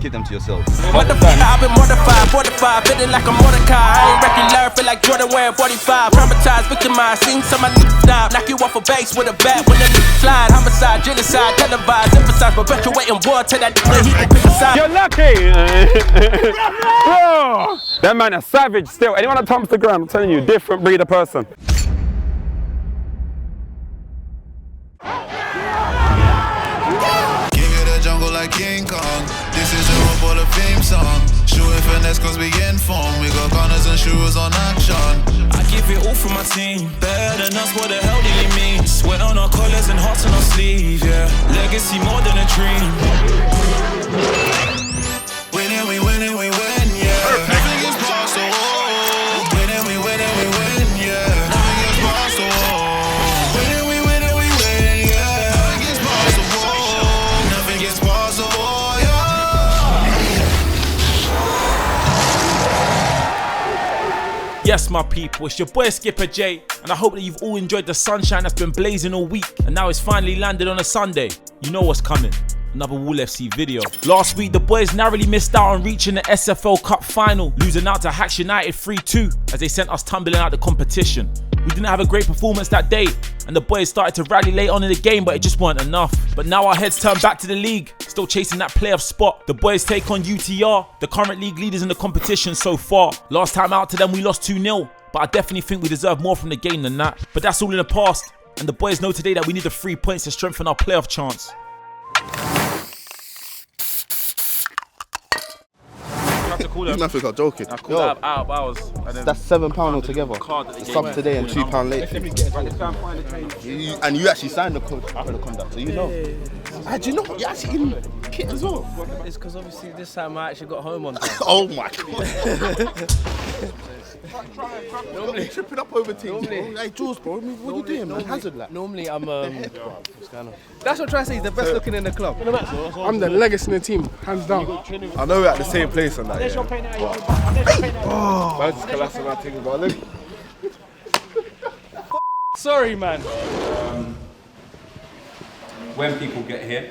keep them to yourselves. What the fuck? I've been mortified, feeling like a Mordecai. I ain't regular, feel like Jordan wearing 45. Traumatized, victimized, seen some of my niggas die. Knock you off a base with a bat when the niggas slide. Homicide, genocide, televised, emphasize, perpetuating war to that nigga he can pick a side. You're lucky! Bro, that man is savage still. Anyone that comes to ground, I'm telling you, different breed of person. Jungle like King Kong. This is a Hall of Fame song. Shooting finesse cause we informed. We got gunners and shooters on action. I give it all for my team. Better than us, what the hell do you mean? Sweat on our collars and hearts on our sleeve, yeah. Legacy more than a dream. Winning, we win, yeah. Nothing is possible. Winning, we win, yeah. Nothing is possible. Winning, we win, yeah. Nothing is possible. Nothing is possible, yeah. Yes, my people, it's your boy Skipper J, and I hope that you've all enjoyed the sunshine that's been blazing all week, and now it's finally landed on a Sunday. You know what's coming. Another Wool FC video. Last week, the boys narrowly missed out on reaching the SFL Cup final, losing out to Hacks United 3-2 as they sent us tumbling out the competition. We didn't have a great performance that day, and the boys started to rally late on in the game, but it just weren't enough. But now our heads turn back to the league, still chasing that playoff spot. The boys take on UTR, the current league leaders in the competition so far. Last time out to them, we lost 2-0, but I definitely think we deserve more from the game than that. But that's all in the past, and the boys know today that we need the 3 points to strengthen our playoff chance. These man are joking. I called out of hours. That's £7 altogether. Sub today and £2 late. And you actually signed the code of the conduct, so you know. How do you know? You're actually in kit as well. It's because obviously this time I actually got home on time. Oh my god. Normally tripping up over teams. Hey Jules, bro, what are you doing, man? Hazard like. Normally I'm what's going on? That's what I'm trying to say, he's the best looking in the club. I'm the legacy in the team, hands down. I know we're at the same place on that. Yeah. Sorry, man. When people get here,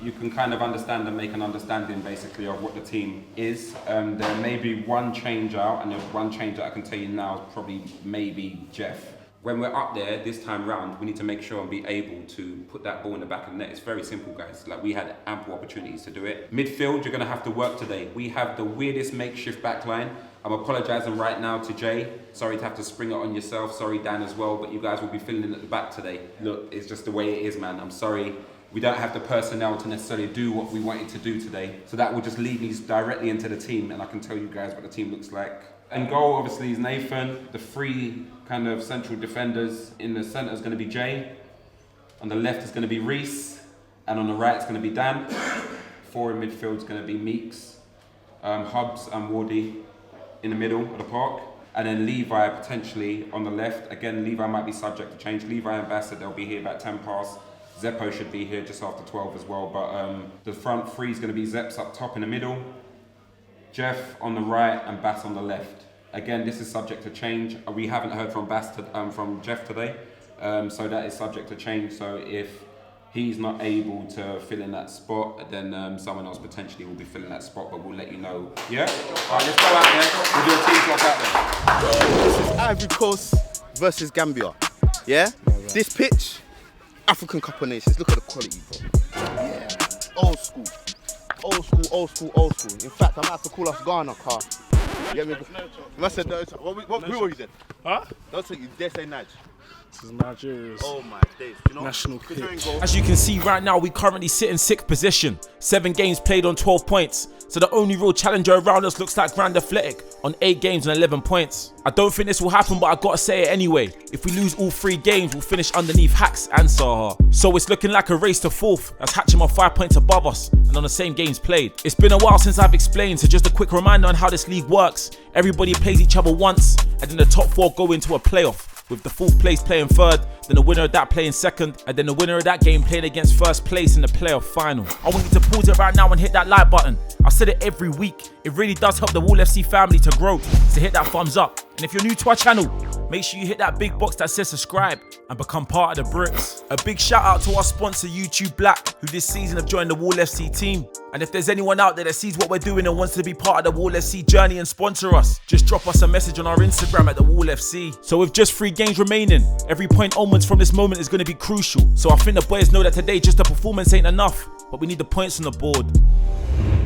you can kind of understand and make an understanding basically of what the team is. There may be one change out, and there's one change that I can tell you now is probably maybe Jeff. When we're up there this time round, we need to make sure and be able to put that ball in the back of the net. It's very simple, guys. Like, we had ample opportunities to do it. Midfield, you're going to have to work today. We have the weirdest makeshift back line. I'm apologising right now to Jay. Sorry to have to spring it on yourself. Sorry, Dan, as well. But you guys will be filling in at the back today. Look, it's just the way it is, man. I'm sorry. We don't have the personnel to necessarily do what we wanted to do today. So that will just lead me directly into the team, and I can tell you guys what the team looks like. And goal, obviously, is Nathan. The three kind of central defenders. In the centre is going to be Jay. On the left is going to be Reese. And on the right is going to be Dan. 4 in midfield is going to be Meeks, Hubbs and Wardy in the middle of the park. And then Levi potentially on the left. Again, Levi might be subject to change. Levi and Bassett, they'll be here about 10 past. Zeppo should be here just after 12 as well. But the front three is going to be Zeps up top in the middle, Jeff on the right and Bass on the left. Again, this is subject to change. We haven't heard from from Jeff today, so that is subject to change. So if he's not able to fill in that spot, then someone else potentially will be filling that spot, but we'll let you know. Yeah? All right, let's go out there. We'll do a team swap out there. This is Ivory Coast versus Gambia. Yeah? This pitch, African Cup of Nations. Look at the quality, bro. Yeah. Old school. Old school, old school, old school. In fact, I might have to call us Ghana, car. You get me? I said no. What who are you then? Huh? Don't say you dare say Nige. This is Nigeria's national pitch. As you can see right now, we currently sit in 6th position. 7 games played on 12 points. So the only real challenger around us looks like Grand Athletic on 8 games and 11 points. I don't think this will happen, but I gotta say it anyway. If we lose all 3 games, we'll finish underneath Hacks and Saha. So it's looking like a race to 4th, as Hatcham are 5 points above us and on the same games played. It's been a while since I've explained, so just a quick reminder on how this league works. Everybody plays each other once, and then the top 4 go into a playoff, with the 4th place playing 3rd, then the winner of that playing 2nd, and then the winner of that game playing against 1st place in the playoff final. I want you to pause it right now and hit that like button. I said it every week. It really does help the Wool FC family to grow, so hit that thumbs up. And if you're new to our channel, make sure you hit that big box that says subscribe and become part of the Bricks. A big shout out to our sponsor YouTube Black, who this season have joined the Wool FC team. And if there's anyone out there that sees what we're doing and wants to be part of the Wall FC journey and sponsor us, just drop us a message on our Instagram at the Wall FC. So with just 3 games remaining, every point onwards from this moment is going to be crucial. So I think the boys know that today just a performance ain't enough, but we need the points on the board.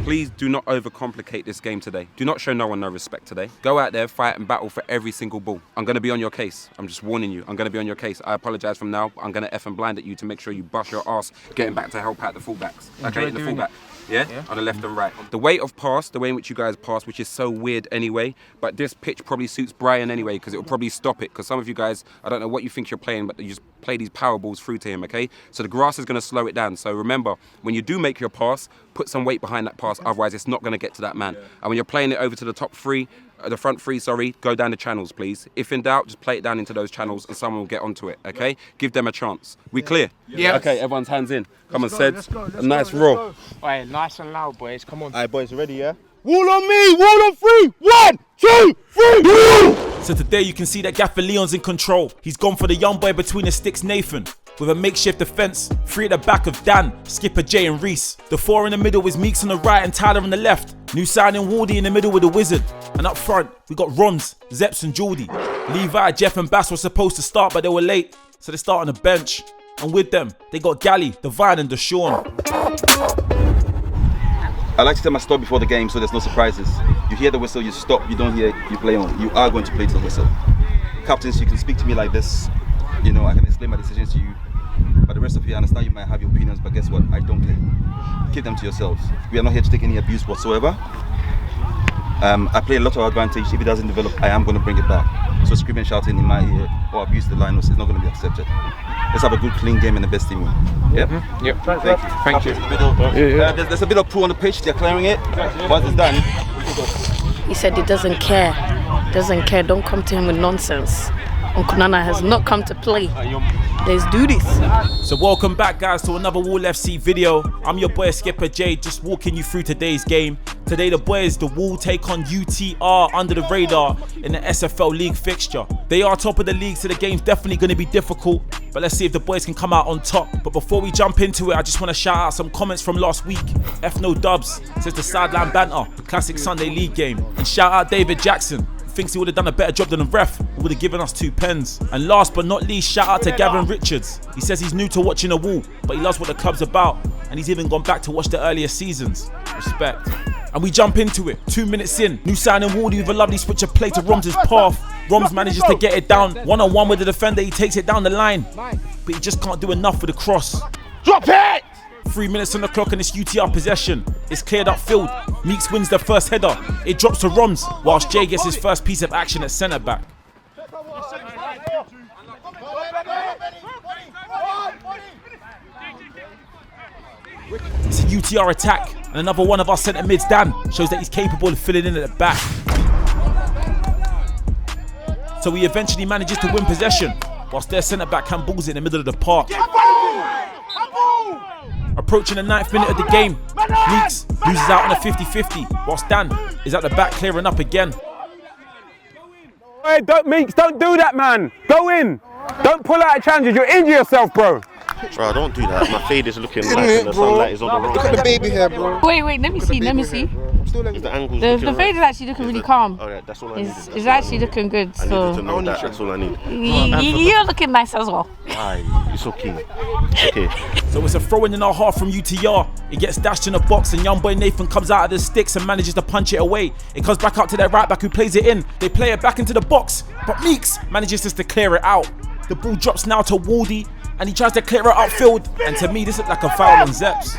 Please do not overcomplicate this game today. Do not show no one no respect today. Go out there, fight and battle for every single ball. I'm going to be on your case. I'm just warning you. I'm going to be on your case. I apologise from now. I'm going to F and blind at you to make sure you bust your ass getting back to help out the fullbacks. Okay, the fullback. Yeah? On the left and right. The way of pass, the way in which you guys pass, which is so weird anyway, but this pitch probably suits Brian anyway because it will probably stop it, because some of you guys, I don't know what you think you're playing, but you just play these power balls through to him, okay? So the grass is going to slow it down. So remember, when you do make your pass, put some weight behind that pass, otherwise it's not going to get to that man. And when you're playing it over to the the front three, go down the channels, please. If in doubt, just play it down into those channels and someone will get onto it, okay? Give them a chance. We clear? Yeah. Okay, everyone's hands in. Come on, Seds. A nice roll. Alright, nice and loud, boys. Come on. Alright, boys, ready, yeah? Wall on me! Wall on 3! 1, 2, 3! So today you can see that Gaffer Leon's in control. He's gone for the young boy between the sticks, Nathan, with a makeshift defence. 3 at the back of Dan, Skipper Jay and Reese. The 4 in the middle is Meeks on the right and Tyler on the left. New signing Wardy in the middle with the Wizard. And up front, we got Roms, Zeps and Geordie. Levi, Jeff and Bass were supposed to start, but they were late, so they start on the bench. And with them, they got Gally, Divine and Deshaun. I like to tell my story before the game so there's no surprises. You hear the whistle, you stop, you don't hear, you play on. You are going to play to the whistle. Captains, you can speak to me like this. You know, I can explain my decisions to you. But the rest of you, I understand you might have your opinions, but guess what? I don't care. Keep them to yourselves. We are not here to take any abuse whatsoever. I play a lot of advantage. If it doesn't develop, I am going to bring it back. So screaming and shouting in my ear or abuse the line is not going to be accepted. Let's have a good, clean game and the best team win. Yep? Yep. Thank you. There's a bit of poo on the pitch. They're clearing it. Once it's done, he said he doesn't care. Don't come to him with nonsense. Uncle Nana has not come to play. Let's do this. So welcome back, guys, to another Wall FC video. I'm your boy Skipper J, just walking you through today's game. Today the boys, the Wall, take on UTR under the radar in the SFL League fixture. They are top of the league, so the game's definitely going to be difficult. But let's see if the boys can come out on top. But before we jump into it, I just want to shout out some comments from last week. F No Dubs says the sideline banter, the classic Sunday League game. And shout out David Jackson, thinks he would have done a better job than the ref, who would have given us 2 pens. And last but not least, shout out to Gavin Richards. He says he's new to watching the Wall, but he loves what the club's about, and he's even gone back to watch the earlier seasons. Respect. And we jump into it. 2 minutes in, new signing Wardy with a lovely switch of play to Roms' path. Roms manages to get it down, one-on-one with the defender. He takes it down the line, but he just can't do enough with the cross. Drop it! 3 minutes on the clock and it's UTR possession. It's cleared upfield. Meeks wins the first header. It drops to Roms, whilst Jay gets his first piece of action at centre back. It's a UTR attack, and another one of our centre mids, Dan, shows that he's capable of filling in at the back. So he eventually manages to win possession, whilst their centre back handballs it in the middle of the park. Approaching the 9th minute of the game, Meeks loses out on a 50-50, whilst Dan is at the back clearing up again. Hey, Meeks, don't do that, man. Go in. Don't pull out challenges. You'll injure yourself, bro. Bro, don't do that. My fade is looking nice and the sunlight is on the road. Look at the baby hair, bro. Wait, let me see. The angle's The fade is actually looking really calm. Alright, that's all I need. It's actually looking good. I needed to know that. That's all I need. You're looking nice as well. Aye, it's okay. Okay. So it's a throw-in our half from UTR. It gets dashed in the box and young boy Nathan comes out of the sticks and manages to punch it away. It comes back out to their right back who plays it in. They play it back into the box, but Meeks manages just to clear it out. The ball drops now to Wardy and he tries to clear it upfield. And to me, this looks like a foul on Zeps.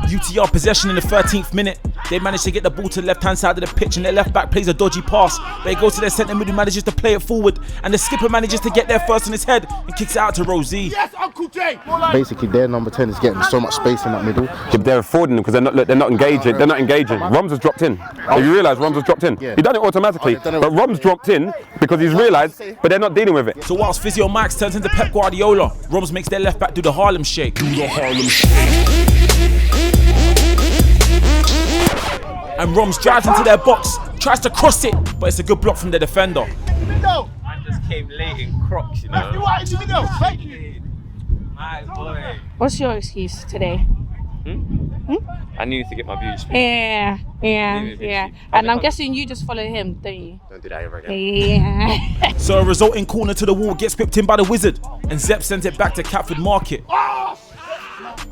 UTR possession in the 13th minute. They manage to get the ball to the left-hand side of the pitch and their left back plays a dodgy pass. They go to their centre mid who manages to play it forward and the skipper manages to get there first on his head and kicks it out to Rosie. Yes, Uncle Jay! Basically, their number 10 is getting so much space in that middle. They're affording them because they're not engaging. They're not engaging. Roms has dropped in. You realise Roms has dropped in? Yeah. He done it automatically, but Roms dropped in because he's realised, but they're not dealing with it. So whilst Physio Max turns into Pep Guardiola, Roms makes their left back do the Harlem Shake. And Roms drives into their box, tries to cross it, but it's a good block from the defender. I just came late in Crocs, you know. What's your excuse today? I need to get my views. Yeah. And I'm guessing you just follow him, don't you? Don't do that ever again. Yeah. So a resulting corner to the wall gets whipped in by the Wizard, and Zepp sends it back to Catford Market.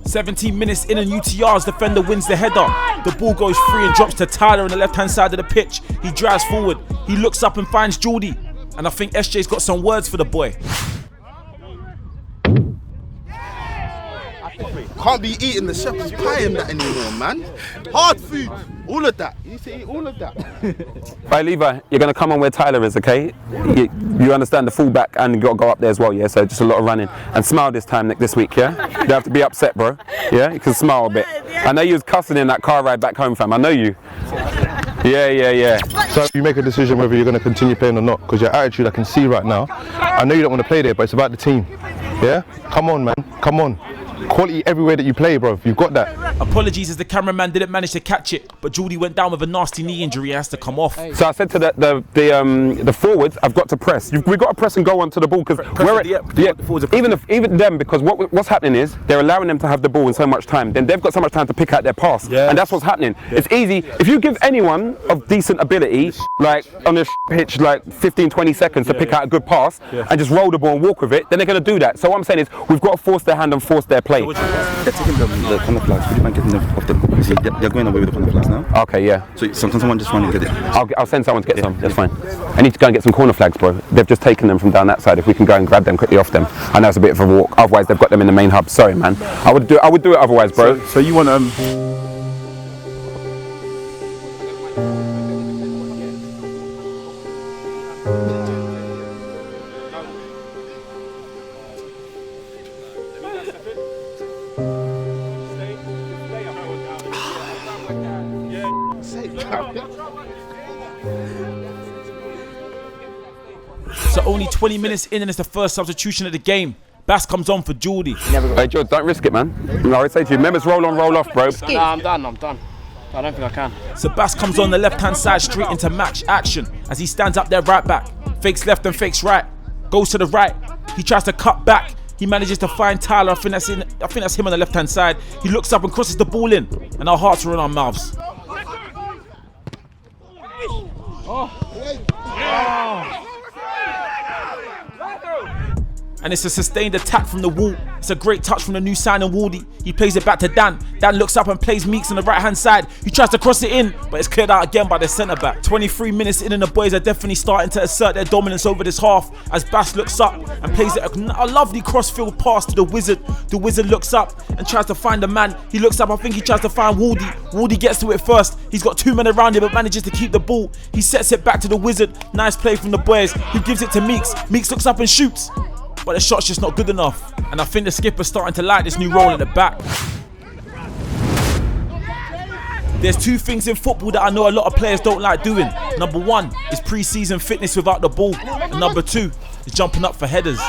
17 minutes in, and UTR's defender wins the header. The ball goes free and drops to Tyler on the left-hand side of the pitch. He drives forward. He looks up and finds Geordie. And I think SJ's got some words for the boy. Can't be eating the shepherd's pie and that anymore, man. Hard food, all of that. You need to eat all of that. Right, Levi, you're going to come on where Tyler is, okay? You understand the fullback, and you got to go up there as well, yeah? So just a lot of running. And smile this time, Nick, this week, yeah? You don't have to be upset, bro. Yeah? You can smile a bit. I know you was cussing in that car ride back home, fam. I know you. Yeah. So you make a decision whether you're going to continue playing or not, because your attitude I can see right now. I know you don't want to play there, but it's about the team. Yeah? Come on, man. Come on. Quality everywhere that you play, bro. You've got that. Apologies as the cameraman didn't manage to catch it, but Geordie went down with a nasty knee injury and has to come off. So I said to the forwards, I've got to press. We've got to press and go onto the ball, because even them, because what's happening is they're allowing them to have the ball in so much time. Then they've got so much time to pick out their pass, and that's what's happening. It's easy if you give anyone of decent ability, like on this pitch, like 15-20 seconds to pick out a good pass and just roll the ball and walk with it. Then they're going to do that. So what I'm saying is we've got to force their hand and force their play. They're taking the corner flags. Would you mind getting them off them? See, they're going away with the corner flags now. Okay, yeah. So can someone just run and get it? I'll send someone to get some. That's fine. I need to go and get some corner flags, bro. They've just taken them from down that side. If we can go and grab them quickly off them. I know it's a bit of a walk. Otherwise, they've got them in the main hub. Sorry, man. I would do it otherwise, bro. So you want So only 20 minutes in, and it's the first substitution of the game. Bass comes on for Geordie. Hey, George, don't risk it, man. No, I say to you, members roll on, roll off, bro. Nah, I'm done. I don't think I can. So Bass comes on the left-hand side straight into match action as he stands up there right back. Fakes left and fakes right. Goes to the right. He tries to cut back. He manages to find Tyler. I think that's him on the left-hand side. He looks up and crosses the ball in, and our hearts are in our mouths. And it's a sustained attack from the wall. It's a great touch from the new signing Wardy. He plays it back to Dan. Dan looks up and plays Meeks on the right hand side. He tries to cross it in, but it's cleared out again by the centre back. 23 minutes in, and the boys are definitely starting to assert their dominance over this half as Bass looks up and plays it a lovely cross-field pass to the Wizard. The Wizard looks up and tries to find the man. He looks up, I think he tries to find Wardy. Wardy gets to it first. He's got 2 men around him but manages to keep the ball. He sets it back to the Wizard. Nice play from the boys. He gives it to Meeks. Meeks looks up and shoots, but the shot's just not good enough. And I think the skipper's starting to like this new role at the back. There's 2 things in football that I know a lot of players don't like doing. Number 1 is pre-season fitness without the ball. And number 2 is jumping up for headers.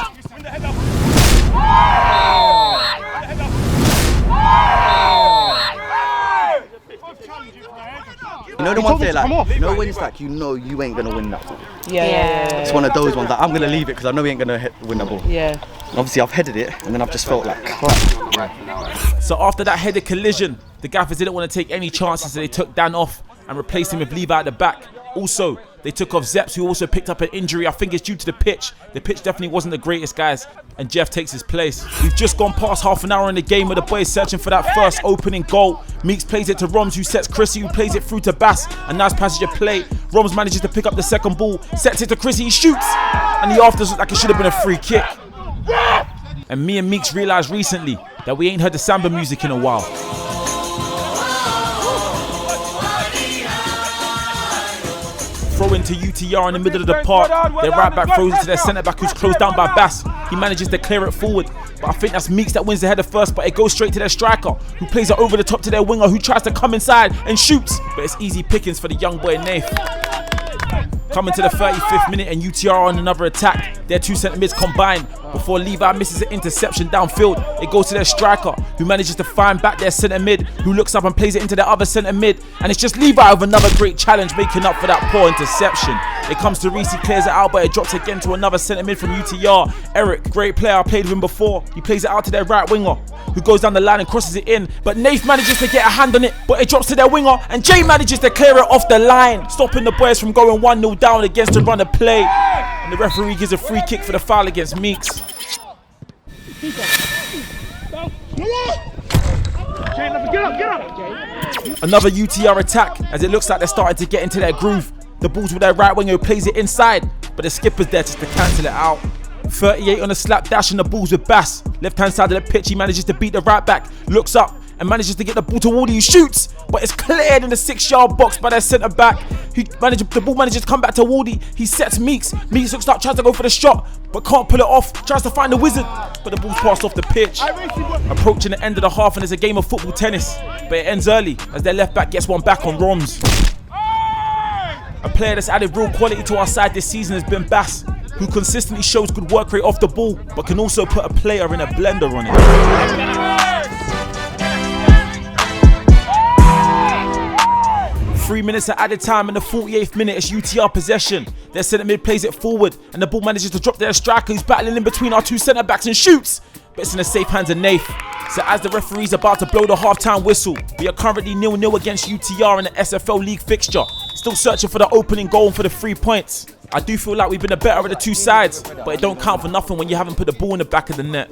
You know the ones there, like, you know when it's like, you know you ain't gonna win that ball. Yeah. It's one of those ones that I'm gonna leave it because I know we ain't gonna win the ball. Yeah. And obviously I've headed it, and then I've just felt like crap. So after that headed collision, the gaffers didn't want to take any chances, so they took Dan off and replaced him with Levi at the back. Also, they took off Zeps, who also picked up an injury. I think it's due to the pitch. The pitch definitely wasn't the greatest, guys. And Jeff takes his place. We've just gone past half an hour in the game with the boys searching for that first opening goal. Meeks plays it to Roms, who sets Chrissy, who plays it through to Bass. A nice passage of play. Roms manages to pick up the second ball, sets it to Chrissy, he shoots. And the afters look like it should have been a free kick. And me and Meeks realised recently that we ain't heard the samba music in a while. Throw into UTR in the middle of the park. Their right back throws it to their centre back, who's closed down by Bass. He manages to clear it forward, but I think that's Meeks that wins the header first, but it goes straight to their striker, who plays it over the top to their winger, who tries to come inside and shoots, but it's easy pickings for the young boy Nath. Coming to the 35th minute, and UTR on another attack. Their 2 centre mids combine before Levi misses an interception downfield. It goes to their striker, who manages to find back their centre mid, who looks up and plays it into their other centre mid. And it's just Levi with another great challenge, making up for that poor interception. It comes to Reese, he clears it out, but it drops again to another centre mid from UTR. Eric, great player, I played with him before. He plays it out to their right winger, who goes down the line and crosses it in. But Nath manages to get a hand on it, but it drops to their winger, and Jay manages to clear it off the line, stopping the boys from going 1-0 down against the run of play. And the referee gives a free kick for the foul against Meeks. Another UTR attack, as it looks like they're starting to get into their groove. The ball's with their right winger who plays it inside, but the skipper's there just to cancel it out. 38 on a slap dash and the ball's with Bass. Left hand side of the pitch, he manages to beat the right back, looks up and manages to get the ball to Wardy, who shoots, but it's cleared in the 6-yard box by their centre back. The ball manages to come back to Wardy. He sets Meeks. Meeks looks up, tries to go for the shot, but can't pull it off. Tries to find the wizard, but the ball's passed off the pitch. Approaching the end of the half, and it's a game of football tennis, but it ends early as their left back gets one back on Roms. A player that's added real quality to our side this season has been Bass, who consistently shows good work rate off the ball, but can also put a player in a blender on it. 3 minutes of added time, in the 48th minute it's UTR possession. Their centre mid plays it forward, and the ball manages to drop their striker, who's battling in between our two centre backs and shoots, but it's in the safe hands of Nath. So as the referee's about to blow the half-time whistle, we are currently 0-0 against UTR in the SFL League fixture. Still searching for the opening goal and for the 3 points. I do feel like we've been the better of the two sides, but it don't count for nothing when you haven't put the ball in the back of the net.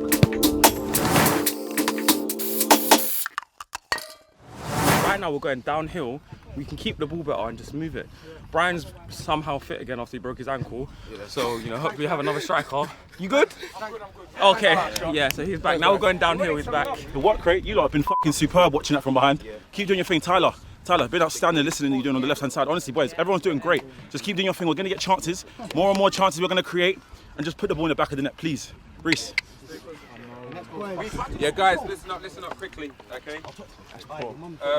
Right now we're going downhill. We can keep the ball better and just move it. Brian's somehow fit again after he broke his ankle. So, you know, hopefully we have another striker. You good? Okay. Yeah, so he's back. Now we're going downhill, he's back. The work rate, you lot have been fucking superb watching that from behind. Keep doing your thing, Tyler. Tyler, been outstanding listening to you doing on the left-hand side. Honestly, boys, everyone's doing great. Just keep doing your thing. We're going to get chances. More and more chances we're going to create. And just put the ball in the back of the net, please. Reese. Yeah, guys, listen up quickly, okay?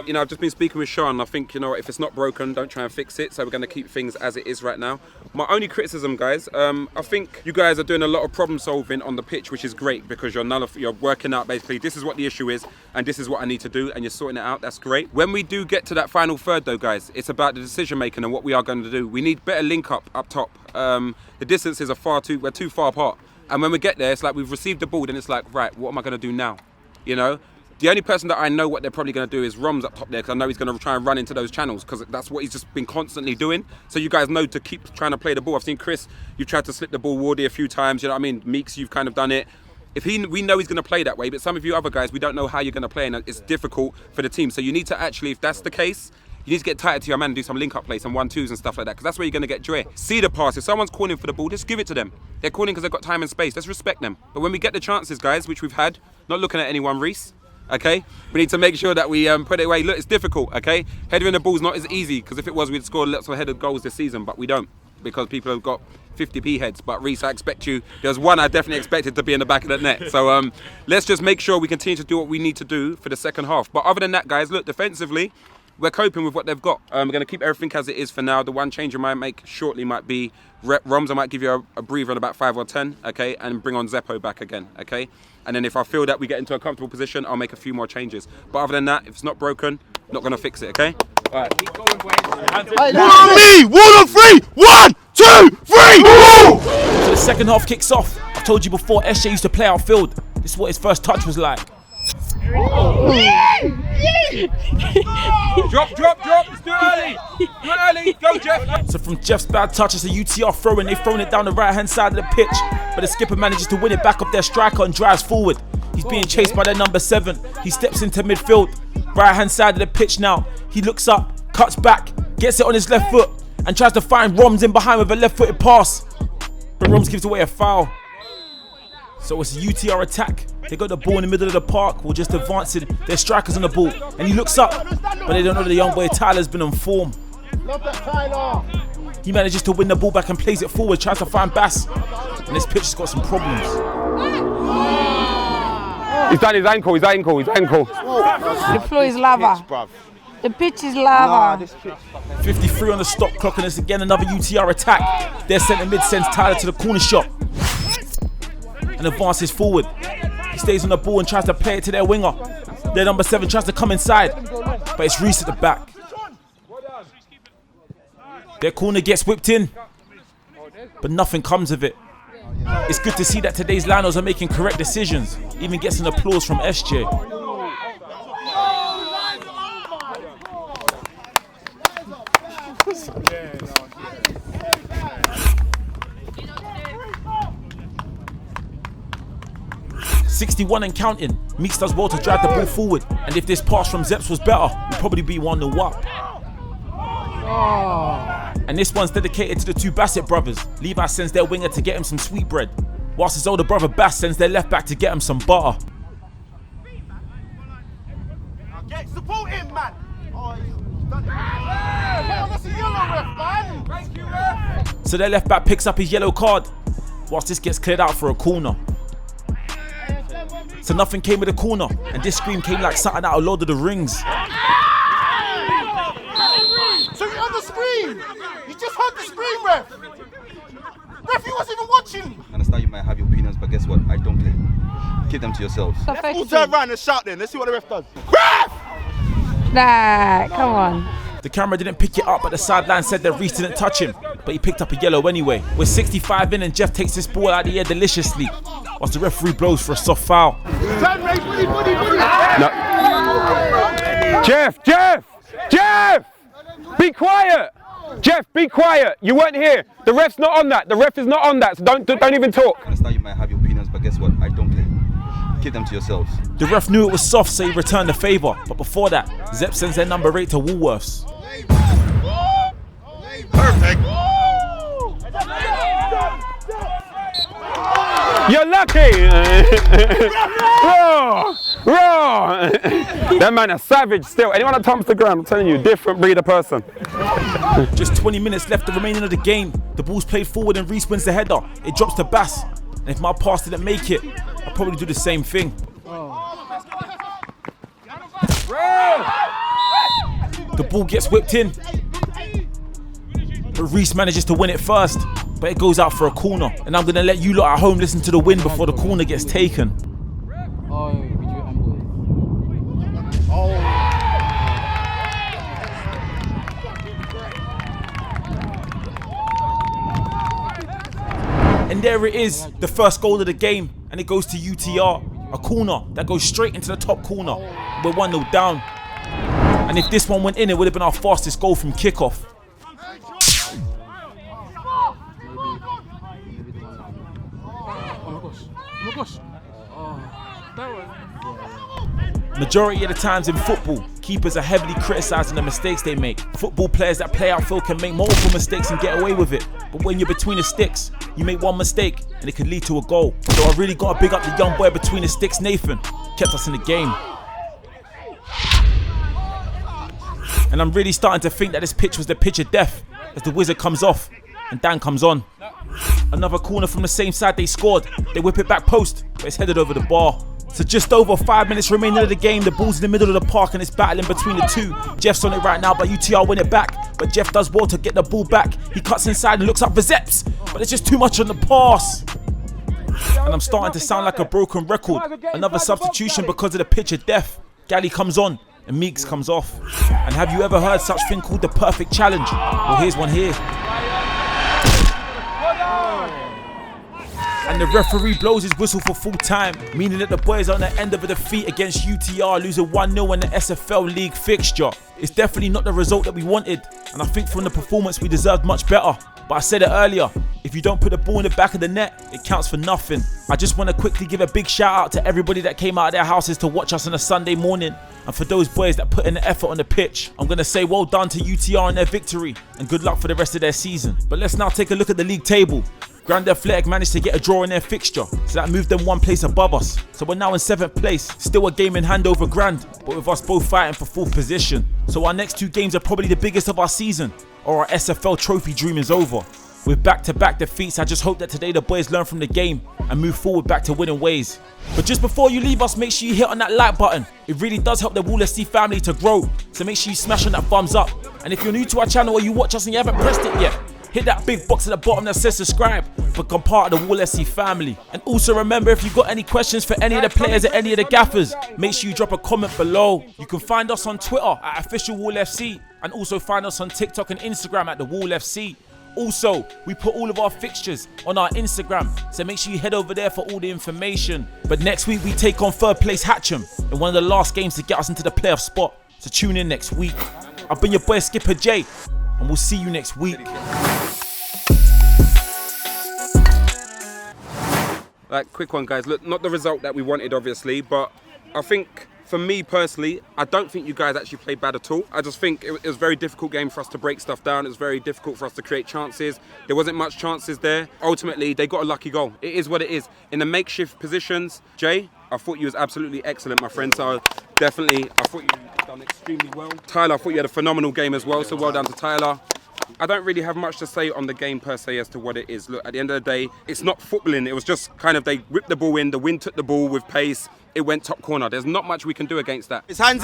You know, I've just been speaking with Sean. I think, you know, if it's not broken, don't try and fix it. So we're going to keep things as it is right now. My only criticism, guys, I think you guys are doing a lot of problem solving on the pitch, which is great because you're working out basically this is what the issue is and this is what I need to do, and you're sorting it out. That's great. When we do get to that final third, though, guys, it's about the decision making and what we are going to do. We need better link up top. The distances are we're too far apart. And when we get there, it's like we've received the ball, then it's like, right, what am I going to do now? You know? The only person that I know what they're probably going to do is Roms up top there, because I know he's going to try and run into those channels, because that's what he's just been constantly doing. So you guys know to keep trying to play the ball. I've seen Chris, you've tried to slip the ball Wardy a few times, you know what I mean? Meeks, you've kind of done it. We know he's going to play that way, but some of you other guys, we don't know how you're going to play, and it's difficult for the team. So you need to actually, if that's the case, you need to get tighter to your man and do some link-up plays, some 1-2s and stuff like that, because that's where you're going to get joy. See the pass. If someone's calling for the ball, just give it to them. They're calling because they've got time and space. Let's respect them. But when we get the chances, guys, which we've had, not looking at anyone, Reese, okay? We need to make sure that we put it away. Look, it's difficult, okay? Headering the ball's not as easy, because if it was, we'd score lots of headed goals this season, but we don't, because people have got 50p heads. But Reese, I expect you, there's one I definitely expected to be in the back of the net. So let's just make sure we continue to do what we need to do for the second half. But other than that, guys, look, defensively, we're coping with what they've got. We're going to keep everything as it is for now. The one change I might make shortly might be Roms. I might give you a breather in about 5 or 10, okay, and bring on Zeppo back again, okay? And then if I feel that we get into a comfortable position, I'll make a few more changes. But other than that, if it's not broken, not going to fix it, okay? All right. Keep going, boys. One on me! 1 on 3! 1, 2, 3! So the second half kicks off. I told you before, SJ used to play outfield. This is what his first touch was like. Drop, it's too early. Too early, go Jeff. So from Jeff's bad touch, it's a UTR throw, and they've thrown it down the right hand side of the pitch, but the skipper manages to win it back up their striker and drives forward. He's being chased by their number 7. He steps into midfield, right hand side of the pitch now. He looks up, cuts back, gets it on his left foot, and tries to find Roms in behind with a left footed pass, but Roms gives away a foul. So it's a UTR attack. They got the ball in the middle of the park, or just advancing. Their strikers on the ball, and he looks up, but they don't know the young boy Tyler's been on form. He manages to win the ball back and plays it forward, tries to find Bass, and this pitch has got some problems. He's done his ankle. The floor is lava. The pitch is lava. 53 on the stop clock, and it's again another UTR attack. Their centre mid sends Tyler to the corner shot and advances forward. He stays on the ball and tries to play it to their winger. Their number 7 tries to come inside, but it's Reese at the back. Their corner gets whipped in, but nothing comes of it. It's good to see that today's linos are making correct decisions, even gets an applause from SJ. .61 and counting. Meeks does well to drive the ball forward, and if this pass from Zeps was better, we'd probably be 1-0 up. And this one's dedicated to the two Bassett brothers. Levi sends their winger to get him some sweetbread, whilst his older brother Bass sends their left back to get him some butter. Support him, man! Oh, he's done it. That's a yellow, ref, man! Thank you, ref! So their left back picks up his yellow card, whilst this gets cleared out for a corner. So nothing came with a corner, and this scream came like something out of Lord of the Rings. So you heard the scream! You just heard the scream, ref! Ref, he wasn't even watching! I understand you might have your opinions, but guess what? I don't care. Keep them to yourselves. Let's all turn around and shout then. Let's see what the ref does. Ref! Nah, come on. The camera didn't pick it up, but the sideline said that Reece didn't touch him, but he picked up a yellow anyway. We're 65 in and Jeff takes this ball out of the air deliciously, whilst the referee blows for a soft foul. No. Jeff! Be quiet! Jeff, be quiet. You weren't here. The ref's not on that. The ref is not on that, so don't even talk. I understand you might have your opinions, but guess what? I don't care. Keep them to yourselves. The ref knew it was soft, so he returned the favour. But before that, Zep sends their number 8 to Woolworths. Perfect. You're lucky. Raw. That man is savage still. Anyone that comes to the ground, I'm telling you, different breed of person. Just 20 minutes left the remaining of the game. The ball's played forward and Reece wins the header. It drops to Bass. And if my pass didn't make it, I'd probably do the same thing. The ball gets whipped in, but Reece manages to win it first, but it goes out for a corner. And I'm gonna let you lot at home listen to the win before the corner gets taken. And there it is, the first goal of the game, and it goes to UTR. A corner that goes straight into the top corner. We're 1-0 down. And if this one went in, it would have been our fastest goal from kickoff. Majority of the times in football, keepers are heavily criticising the mistakes they make. Football players that play outfield can make multiple mistakes and get away with it. But when you're between the sticks, you make one mistake and it could lead to a goal. So I really got to big up the young boy between the sticks, Nathan. Kept us in the game. And I'm really starting to think that this pitch was the pitch of death as the wizard comes off and Dan comes on. Another corner from the same side they scored. They whip it back post, but it's headed over the bar. So just over 5 minutes remaining of the game, the ball's in the middle of the park and it's battling between the two. Jeff's on it right now, but UTR win it back. But Jeff does well to get the ball back. He cuts inside and looks up for Zeps, but it's just too much on the pass. And I'm starting to sound like a broken record. Another substitution because of the pitch of death. Gally comes on and Meeks comes off. And have you ever heard such thing called the perfect challenge? Well, here's one here. And the referee blows his whistle for full time, meaning that the boys are on the end of a defeat against UTR, losing 1-0 in the SFL League fixture. It's definitely not the result that we wanted, and I think from the performance we deserved much better. But I said it earlier, if you don't put the ball in the back of the net, it counts for nothing. I just want to quickly give a big shout out to everybody that came out of their houses to watch us on a Sunday morning. And for those boys that put in the effort on the pitch, I'm going to say well done to UTR and their victory, and good luck for the rest of their season. But let's now take a look at the league table. Grand Athletic managed to get a draw in their fixture, so that moved them one place above us. So we're now in 7th place, still a game in hand over Grand, but with us both fighting for 4th position. So our next 2 games are probably the biggest of our season, or our SFL trophy dream is over. With back-to-back defeats, I just hope that today the boys learn from the game and move forward back to winning ways. But just before you leave us, make sure you hit on that like button. It really does help the Wool FC family to grow, so make sure you smash on that thumbs up. And if you're new to our channel or you watch us and you haven't pressed it yet, hit that big box at the bottom that says subscribe for become part of the Wool FC family. And also remember, if you've got any questions for any of the players or any of the gaffers, make sure you drop a comment below. You can find us on Twitter at official Wool FC, and also find us on TikTok and Instagram at the Wool FC. Also, we put all of our fixtures on our Instagram, so make sure you head over there for all the information. But next week we take on third place Hatcham in one of the last games to get us into the playoff spot. So tune in next week. I've been your boy Skipper J, and we'll see you next week. Like, quick one, guys. Look, not the result that we wanted, obviously, but I think, for me personally, I don't think you guys actually played bad at all. I just think it was a very difficult game for us to break stuff down. It was very difficult for us to create chances. There wasn't much chances there. Ultimately, they got a lucky goal. It is what it is. In the makeshift positions, Jay, I thought you was absolutely excellent, my friend. So definitely, I thought you done extremely well. Tyler, I thought you had a phenomenal game as well. So well done to Tyler. I don't really have much to say on the game per se as to what it is. Look, at the end of the day, it's not footballing. It was just kind of, they whipped the ball in, the wind took the ball with pace, it went top corner. There's not much we can do against that. It's hands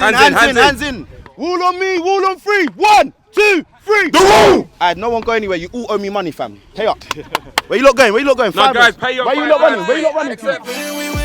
in. Wall on me, wall on 3. 1, 2, 3. The wall! Alright, no one go anywhere. You all owe me money, fam. Pay up. Where you lot going? No, guys, pay your Where you lot running?